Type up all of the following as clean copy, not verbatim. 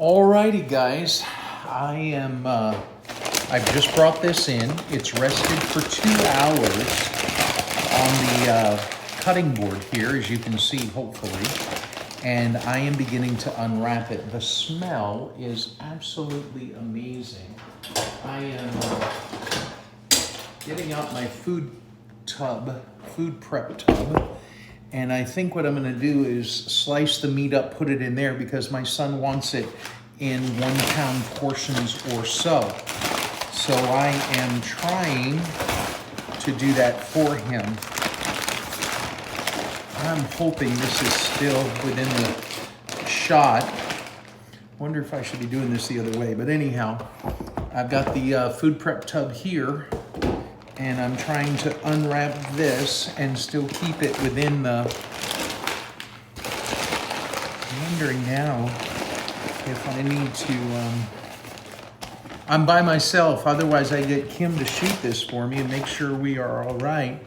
Alrighty, guys. I've just brought this in. It's rested for 2 hours on the cutting board here, as you can see, hopefully. And I am beginning to unwrap it. The smell is absolutely amazing. I am getting out my food prep tub. And I think what I'm gonna do is slice the meat up, put it in there because my son wants it in 1 pound portions or so. So I am trying to do that for him. I'm hoping this is still within the shot. Wonder if I should be doing this the other way, but anyhow, I've got the food prep tub here. And I'm trying to unwrap this and still keep it within the... I'm wondering now if I need to... I'm by myself, otherwise I get Kim to shoot this for me and make sure we are all right.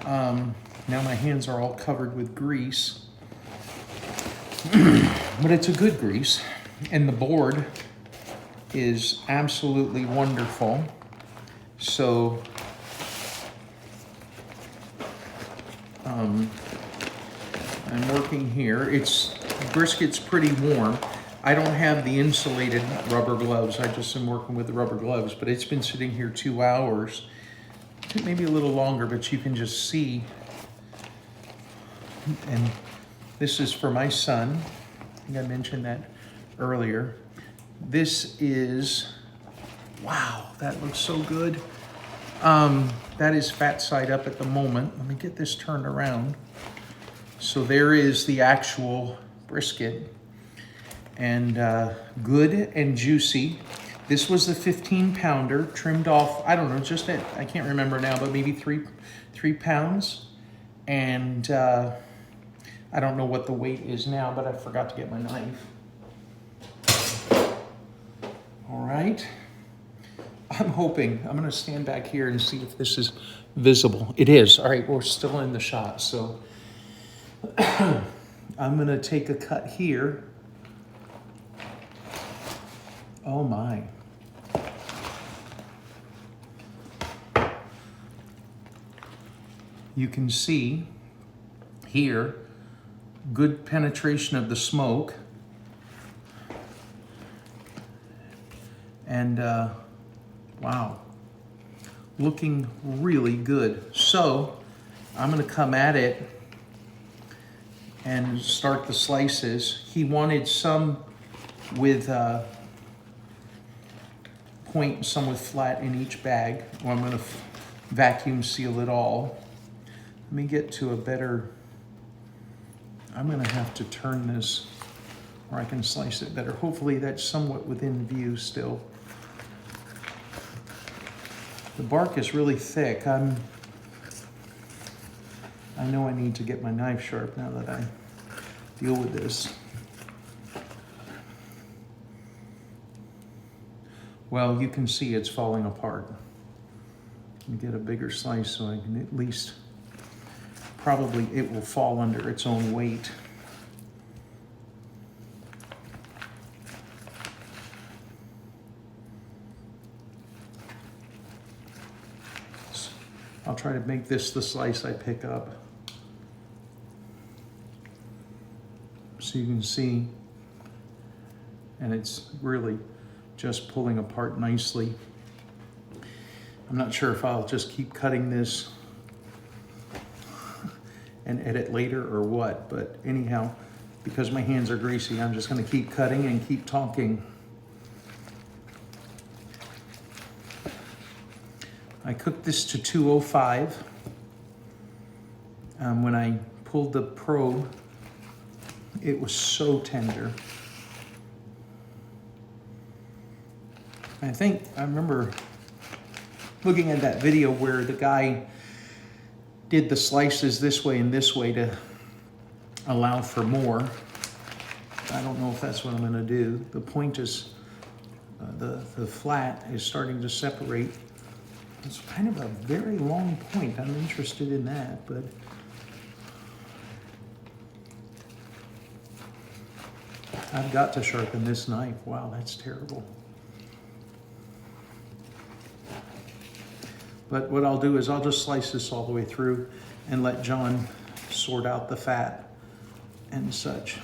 Now my hands are all covered with grease. But it's a good grease. And the board is absolutely wonderful. So... I'm working here. Brisket's pretty warm. I don't have the insulated rubber gloves. I just am working with the rubber gloves, but it's been sitting here 2 hours. Maybe a little longer, but you can just see. And this is for my son. I think I mentioned that earlier. This is, wow, that looks so good. That is fat side up at the moment. Let me get this turned around. So there is the actual brisket, and good and juicy. This was the 15 pounder trimmed off, I don't know, just at, I can't remember now, but maybe three pounds. And I don't know what the weight is now, but I forgot to get my knife. All right. I'm hoping, I'm gonna stand back here and see if this is visible. It is. All right, we're still in the shot, so I'm gonna take a cut here. Oh my. You can see here, good penetration of the smoke. And wow, looking really good. So I'm gonna come at it and start the slices. He wanted some with point, some with flat in each bag. Well, I'm gonna vacuum seal it all. Let me get to a better, I'm gonna have to turn this where I can slice it better. Hopefully that's somewhat within view still. The bark is really thick. I know I need to get my knife sharp now that I deal with this. Well, you can see it's falling apart. Let me get a bigger slice so I can at least, probably it will fall under its own weight. I'll try to make this the slice I pick up. So you can see, and it's really just pulling apart nicely. I'm not sure if I'll just keep cutting this and edit later or what, but anyhow, because my hands are greasy, I'm just gonna keep cutting and keep talking. I cooked this to 205. When I pulled the probe, it was so tender. I remember looking at that video where the guy did the slices this way and this way to allow for more. I don't know if that's what I'm gonna do. The point is, the flat is starting to separate. It's kind of a very long point. I'm interested in that, but I've got to sharpen this knife. Wow, that's terrible. But what I'll do is I'll just slice this all the way through and let John sort out the fat and such.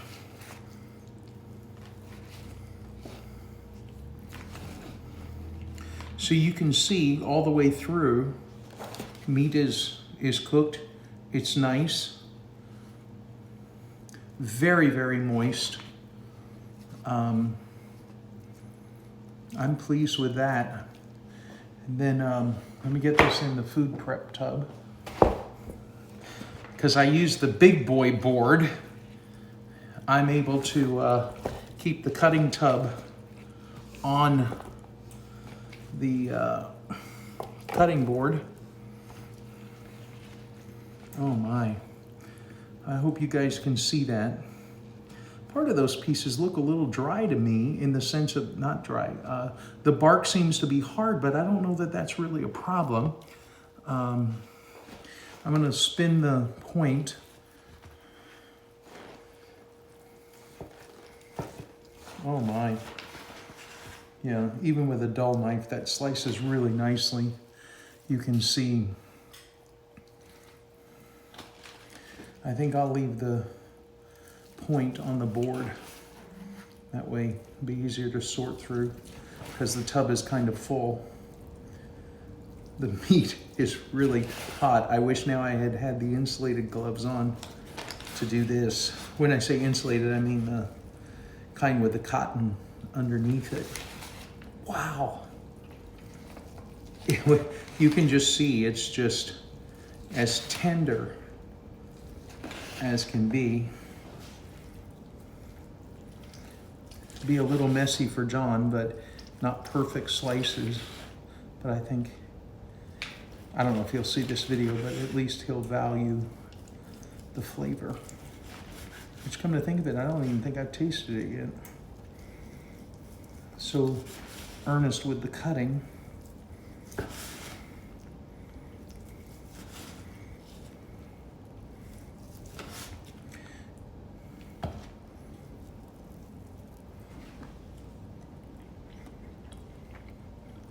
So you can see all the way through, meat is cooked. It's nice. Very, very moist. I'm pleased with that. And then let me get this in the food prep tub. Because I use the big boy board, I'm able to keep the cutting tub on the cutting board. Oh my. I hope you guys can see that. Part of those pieces look a little dry to me in the sense of, not dry, the bark seems to be hard, but I don't know that that's really a problem. I'm gonna spin the point. Oh my. Yeah, even with a dull knife, that slices really nicely. You can see. I think I'll leave the point on the board. That way it'll be easier to sort through because the tub is kind of full. The meat is really hot. I wish now I had had the insulated gloves on to do this. When I say insulated, I mean the kind with the cotton underneath it. Wow. You can just see it's just as tender as can be. Be a little messy for John, but not perfect slices. But I think, I don't know if he'll see this video, but at least he'll value the flavor. Which, come to think of it, I don't even think I've tasted it yet. So earnest with the cutting.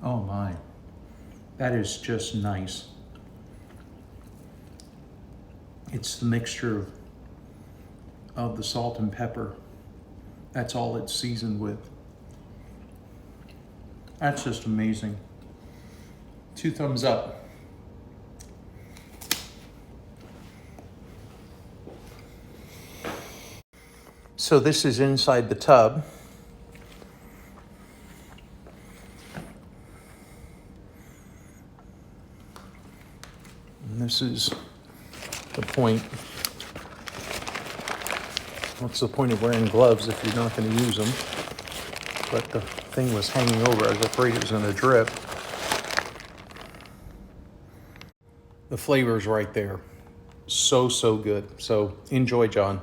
Oh my, that is just nice. It's the mixture of the salt and pepper. That's all it's seasoned with. That's just amazing. 2 thumbs up. So this is inside the tub. And this is the point. What's the point of wearing gloves if you're not going to use them? But the thing was hanging over. I was afraid it was going to drip. The flavor's right there. So, so good. So enjoy, John.